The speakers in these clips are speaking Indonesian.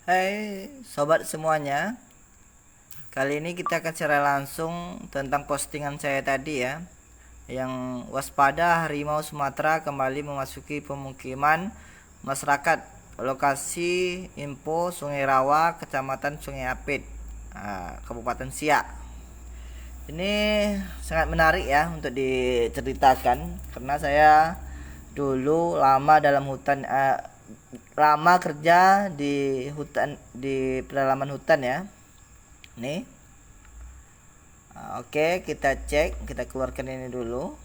Hai sobat semuanya, kali ini kita akan secara langsung tentang postingan saya tadi ya, yang waspada harimau Sumatera kembali memasuki pemukiman masyarakat. Lokasi info Sungai Rawa, Kecamatan Sungai Apit, Kabupaten Siak. Ini sangat menarik ya untuk diceritakan karena saya dulu lama dalam hutan, lama kerja di hutan, di pedalaman hutan ya. Nih, oke, kita cek, kita keluarkan ini dulu.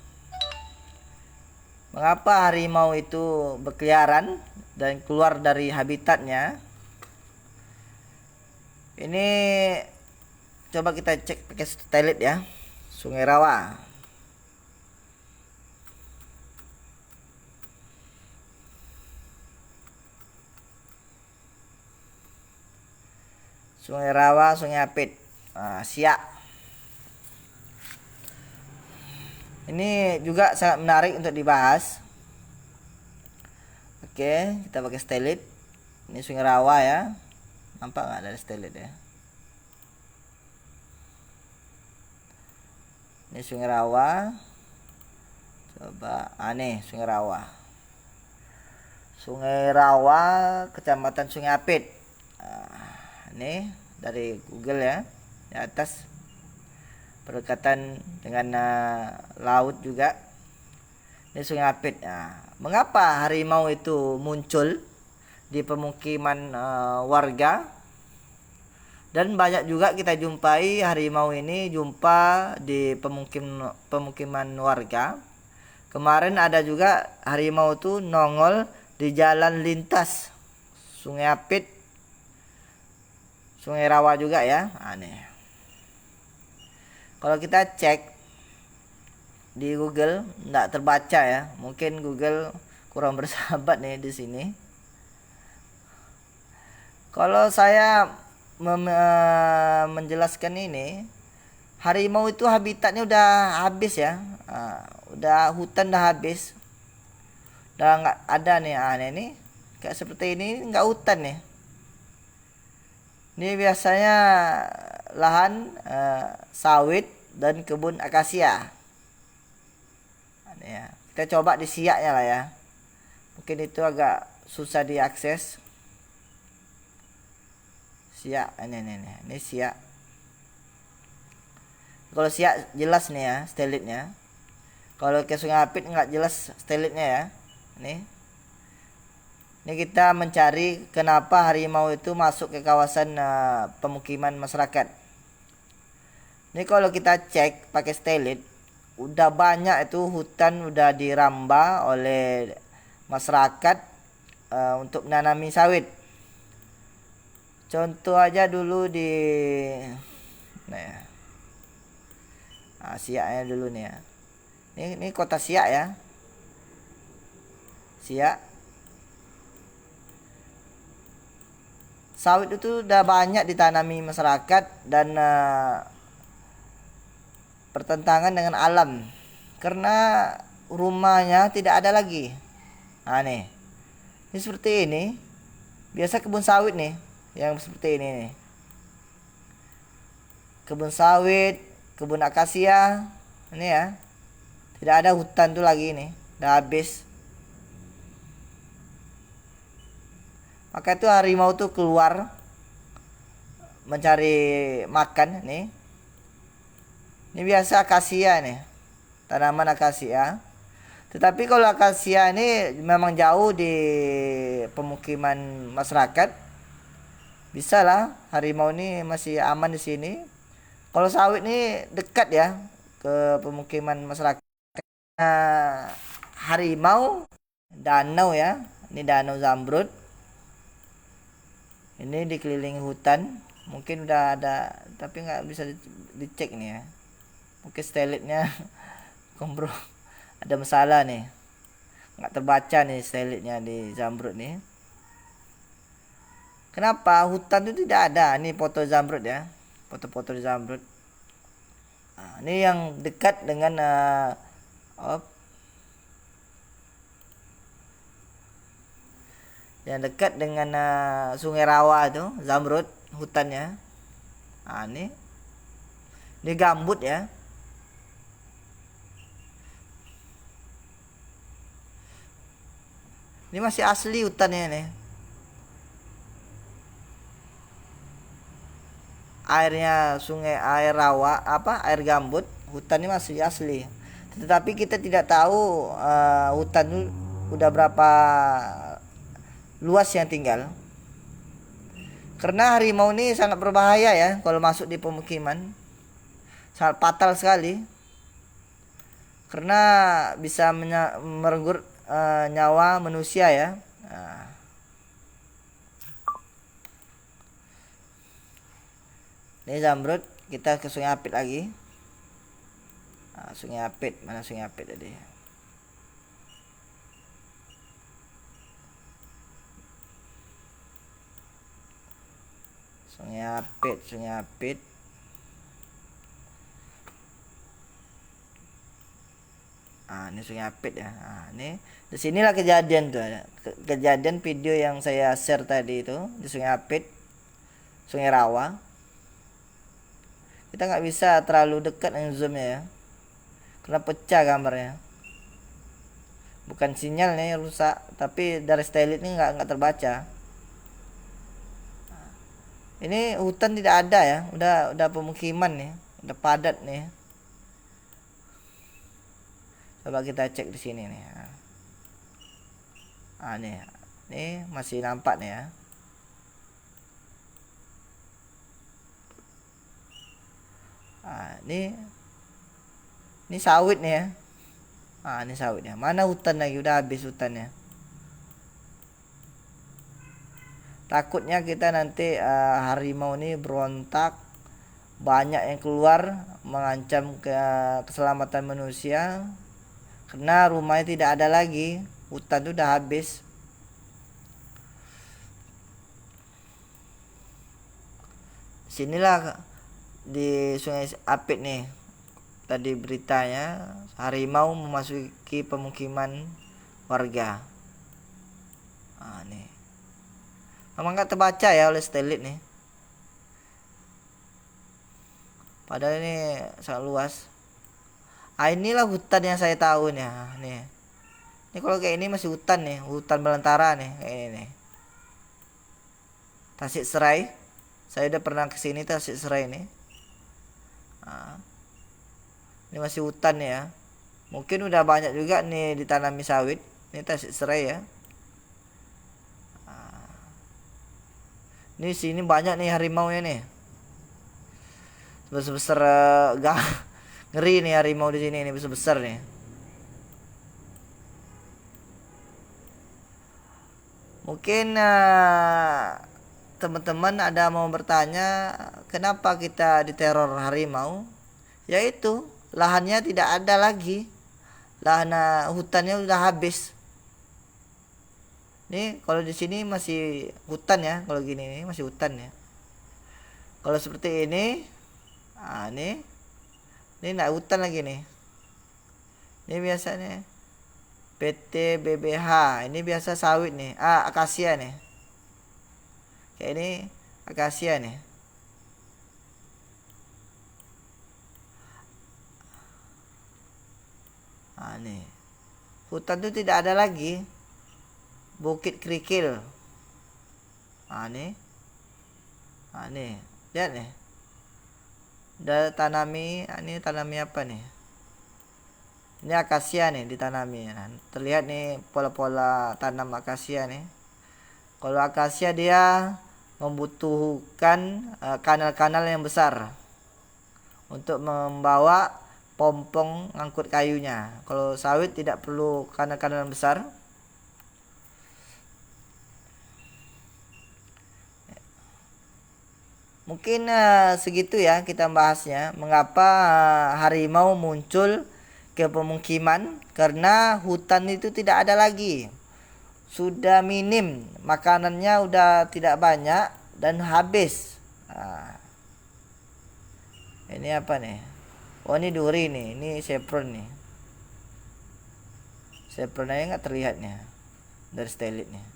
Mengapa harimau itu berkeliaran dan keluar dari habitatnya? Ini coba kita cek pakai satelit ya. Sungai Rawa. Sungai Rawa, Sungai Apit. Siak. Ini juga sangat menarik untuk dibahas. Oke, kita pakai satelit. Ini Sungai Rawa ya. Nampak nggak dari satelit ya? Ini Sungai Rawa. Coba, nih Sungai Rawa. Sungai Rawa, Kecamatan Sungai Apit. Ini dari Google ya, di atas berdekatan dengan laut juga. Ini Sungai Apit. Mengapa harimau itu muncul di pemukiman warga? Dan banyak juga kita jumpai harimau ini jumpa di pemukiman warga. Kemarin ada juga harimau itu nongol di jalan lintas Sungai Apit, Sungai Rawa juga ya. Nih. Kalau kita cek di Google nggak terbaca ya. Mungkin Google kurang bersahabat nih di sini. Kalau saya menjelaskan ini, harimau itu habitatnya udah habis ya. Udah hutan udah habis. Udah nggak ada nih. Ini kayak seperti ini nggak hutan nih. Ini biasanya lahan sawit dan kebun akasia. Ya, kita coba di Siaknya lah ya. Mungkin itu agak susah diakses. Siak, ini Siak. Kalau Siak jelas nih ya satelitnya. Kalau ke Sungai Apit nggak jelas satelitnya ya. Ini kita mencari kenapa harimau itu masuk ke kawasan pemukiman masyarakat. Ini kalau kita cek pakai satelit, udah banyak itu hutan udah dirambah oleh masyarakat untuk menanami sawit. Contoh aja dulu di Siaknya dulu nih ya. Ini kota Siak ya. Siak. Sawit itu udah banyak ditanami masyarakat dan pertentangan dengan alam karena rumahnya tidak ada lagi. Nih. Ini seperti ini. Biasa kebun sawit nih yang seperti ini nih. Kebun sawit, kebun akasia. Ini ya. Tidak ada hutan tuh lagi nih. Udah habis. Maka itu harimau tuh keluar mencari makan nih. Ini biasa akasia nih. Tanaman akasia. Tetapi kalau akasia ini memang jauh di pemukiman masyarakat, bisa lah harimau ini masih aman di sini. Kalau sawit ini dekat ya ke pemukiman masyarakat. Harimau, danau ya, ini danau Zamrud. Ini dikelilingi hutan, mungkin udah ada, tapi nggak bisa dicek nih ya. Mungkin satelitnya kompro ada masalah nih, nggak terbaca nih satelitnya di Zamrud nih. Kenapa hutan itu tidak ada? Ini foto Zamrud ya, foto-foto di Zamrud. Ini yang dekat dengan yang dekat dengan Sungai Rawa itu, Zamrud hutannya. Nah, ini gambut ya. Ini masih asli hutannya nih. Airnya sungai, air rawa, air gambut, hutannya masih asli. Tetapi kita tidak tahu hutan itu udah berapa luas yang tinggal. Karena harimau ini sangat berbahaya ya kalau masuk di pemukiman. Sangat fatal sekali. Karena bisa merenggut nyawa manusia ya. Nah. Ini Zamrud, kita ke Sungai Apit lagi. Nah, Sungai Apit, mana Sungai Apit tadi? Sungai Apit, Sungai Apit. Nah, ini Sungai Apit ya. Nah, ini di sinilah kejadian tuh. Kejadian video yang saya share tadi itu di Sungai Apit, Sungai Rawa. Kita nggak bisa terlalu dekat dengan zoomnya ya, karena pecah gambarnya. Bukan sinyalnya yang rusak, tapi dari Stylit ini nggak terbaca. Ini hutan tidak ada ya, udah pemukiman nih, udah padat nih. Coba kita cek di sini nih. Ah nih masih nampak nih ya. Ini sawit nih ya. Ini sawitnya. Mana hutan lagi? Udah habis hutannya. Takutnya kita nanti harimau ini berontak, banyak yang keluar mengancam keselamatan manusia. Karena rumahnya tidak ada lagi, hutan itu udah habis. Sinilah di Sungai Apit nih. Tadi beritanya harimau memasuki pemukiman warga. Nih. Memang nggak terbaca ya oleh Stylit nih. Padahal ini sangat luas. Inilah hutan yang saya tahu nih. Ini kalau kayak ini masih hutan nih, hutan belantara nih kayak ini nih. Tasik Serai. Saya udah pernah kesini Tasik Serai nih. Ini masih hutan ya. Mungkin udah banyak juga nih ditanami sawit. Ini Tasik Serai ya. Ini sini banyak nih harimau ya nih. Besar-besar ngeri nih harimau di sini ini besar-besar nih. Mungkin teman-teman ada mau bertanya kenapa kita diteror harimau? Yaitu lahannya tidak ada lagi. Lahan hutannya udah habis. Nih kalau di sini masih hutan ya, kalau gini nih masih hutan ya. Kalau seperti ini, ini nggak hutan lagi nih. Ini biasanya PT BBH, ini biasa sawit nih. Akasia nih. Kayak ini akasia nih. Nih. Hutan itu tidak ada lagi. Bukit Kerikil. Nih. Nih. Lihat nih. Udah tanami, ini tanami apa nih? Ini akasia nih ditanami. Nah, terlihat nih pola-pola tanam akasia nih. Kalau akasia dia membutuhkan kanal-kanal yang besar untuk membawa pompong ngangkut kayunya. Kalau sawit tidak perlu kanal-kanal yang besar. Mungkin segitu ya kita bahasnya. Mengapa harimau muncul ke pemukiman? Karena hutan itu tidak ada lagi. Sudah minim, makanannya udah tidak banyak dan habis. Ini apa nih? Oh ini duri nih, ini saffron nih. Saffron aja nggak terlihatnya dari Stylit nih.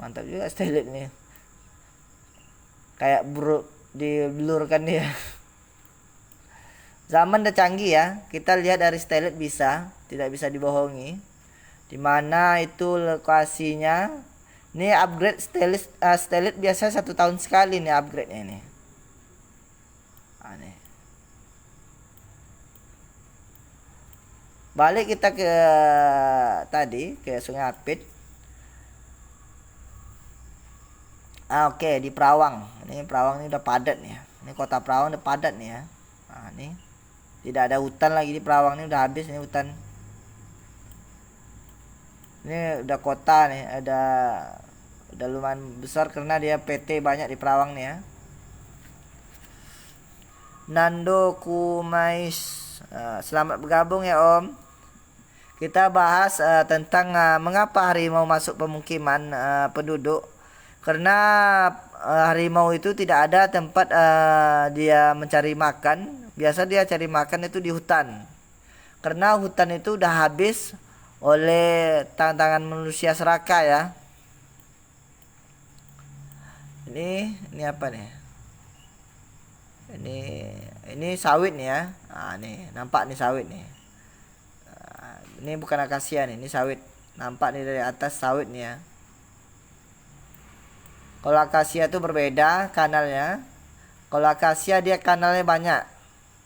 Mantap juga stealth nih. Kayak diblurkan dia. Zaman udah canggih ya. Kita lihat dari stealth bisa, tidak bisa dibohongi. Dimana itu lokasinya. Ini upgrade stealth biasa 1 tahun sekali nih upgrade-nya ini. Nih. Balik kita ke tadi ke Sungai Apit. Oke, di Perawang. Ini Perawang ini udah padat nih ya. Ini kota Perawang udah padat nih ya. Nah, ini tidak ada hutan lagi di Perawang, ini udah habis ini hutan. Ini udah kota nih, udah lumayan besar karena dia PT banyak di Perawang nih ya. Nando Kumais, selamat bergabung ya Om. Kita bahas tentang mengapa harimau masuk pemukiman penduduk. Karena harimau itu tidak ada tempat dia mencari makan. Biasa dia cari makan itu di hutan. Karena hutan itu udah habis oleh tangan manusia serakah ya. Ini apa nih? Ini sawit nih ya. Nah, nih nampak nih sawit nih. Ini bukan akasia nih, ini sawit. Nampak nih dari atas sawit nih ya. Kalau akasia itu berbeda kanalnya. Kalau akasia dia kanalnya banyak.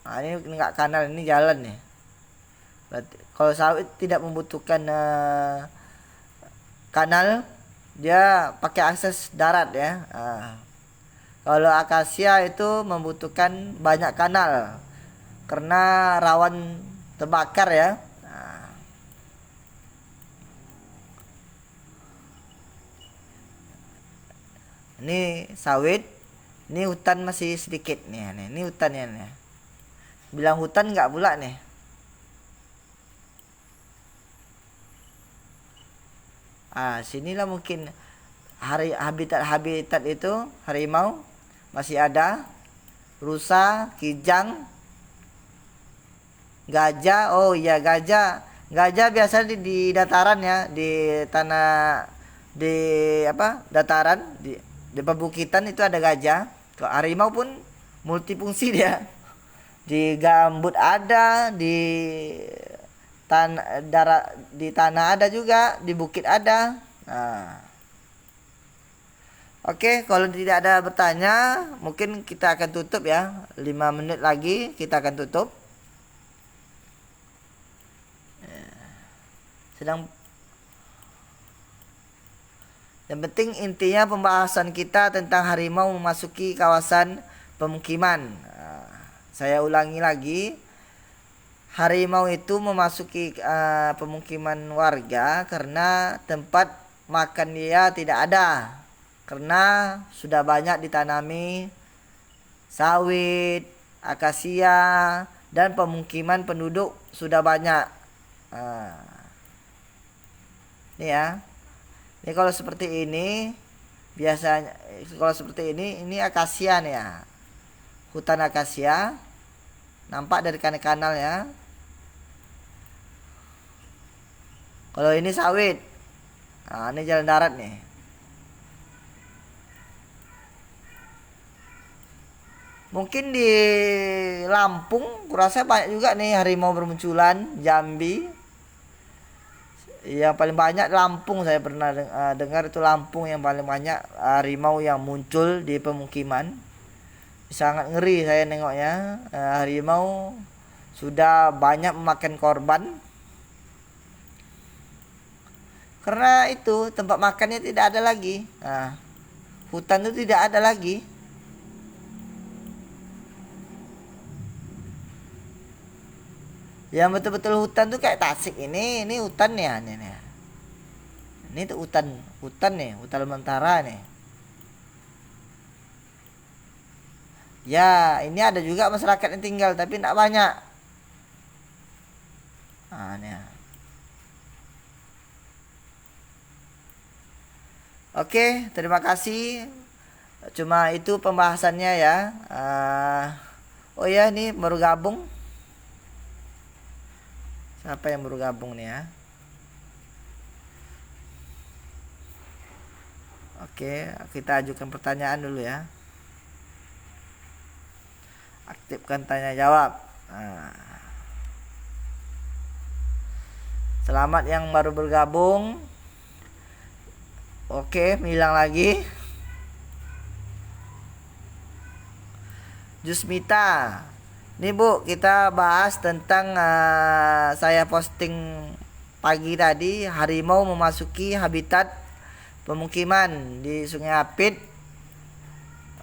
Nah, ini enggak kanal, ini jalan nih. Berarti, kalau sawit tidak membutuhkan kanal, dia pakai akses darat ya. Kalau akasia itu membutuhkan banyak kanal karena rawan terbakar ya. Ini sawit, ini hutan masih sedikit nih, ini hutannya nih. Bilang hutan nggak pula nih. Sinilah mungkin habitat itu harimau masih ada, rusa, kijang, gajah. Oh iya gajah biasa di dataran ya, di tanah dataran di perbukitan itu ada gajah. Kalau harimau pun multifungsi dia. Di gambut ada, di tanah ada juga, di bukit ada. Oke, kalau tidak ada bertanya, mungkin kita akan tutup ya. 5 menit lagi kita akan tutup. Yang penting intinya pembahasan kita tentang harimau memasuki kawasan pemukiman. Saya ulangi lagi, harimau itu memasuki pemukiman warga karena tempat makan dia tidak ada. Karena sudah banyak ditanami sawit, akasia, dan pemukiman penduduk sudah banyak. Ini ya. Ini kalau seperti ini biasanya, kalau seperti ini akasia nih ya. Hutan akasia. Nampak dari kanal ya. Kalau ini sawit. Nah, ini jalan darat nih. Mungkin di Lampung kurasa banyak juga nih harimau bermunculan, Jambi. Yang paling banyak Lampung, saya pernah dengar itu Lampung yang paling banyak harimau yang muncul di pemukiman. Sangat ngeri saya nengoknya. Harimau sudah banyak memakan korban. Karena itu tempat makannya tidak ada lagi. Hutan itu tidak ada lagi. Yang betul-betul hutan tuh kayak Tasik ini hutan ya nih. Ini tuh hutan nih, hutan Mentara nih. Ya, ini ada juga masyarakat yang tinggal tapi tidak banyak. Nih. Oke, terima kasih. Cuma itu pembahasannya ya. Oh ya, ini baru gabung. Siapa yang baru gabung nih ya? Oke, kita ajukan pertanyaan dulu ya. Aktifkan tanya jawab. Nah. Selamat yang baru bergabung. Oke, hilang lagi. Jusmita. Ini Bu, kita bahas tentang saya posting pagi tadi, harimau memasuki habitat pemukiman di Sungai Apit,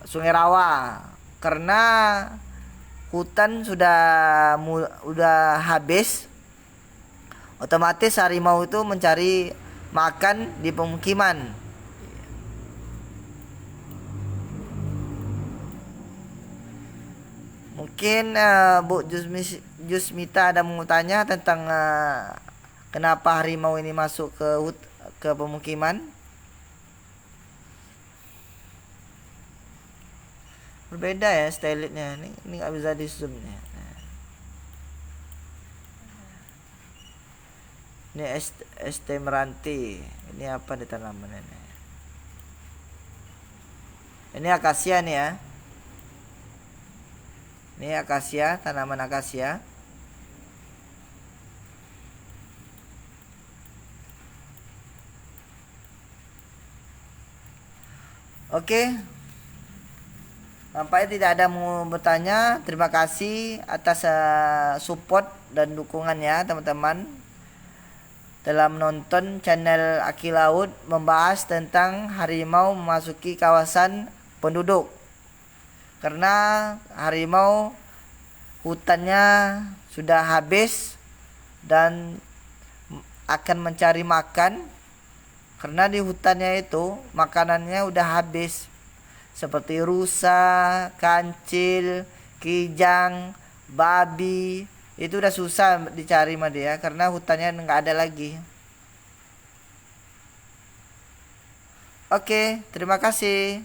Sungai Rawa. Karena hutan udah habis, otomatis harimau itu mencari makan di pemukiman. Mungkin Bu Jusmita ada mau tanya tentang kenapa harimau ini masuk ke pemukiman. Berbeda ya stylenya. Ini nggak bisa di zoom nih. Ini ST meranti. Ini apa di tanaman ini? Ini akasia nih ya. Ini akasia, tanaman akasia. Oke. Nampaknya tidak ada mau bertanya. Terima kasih atas support dan dukungannya teman-teman dalam nonton channel Aki Laut membahas tentang harimau memasuki kawasan penduduk. Karena harimau hutannya sudah habis dan akan mencari makan. Karena di hutannya itu makanannya udah habis. Seperti rusa, kancil, kijang, babi. Itu udah susah dicari sama dia karena hutannya nggak ada lagi. Oke, terima kasih.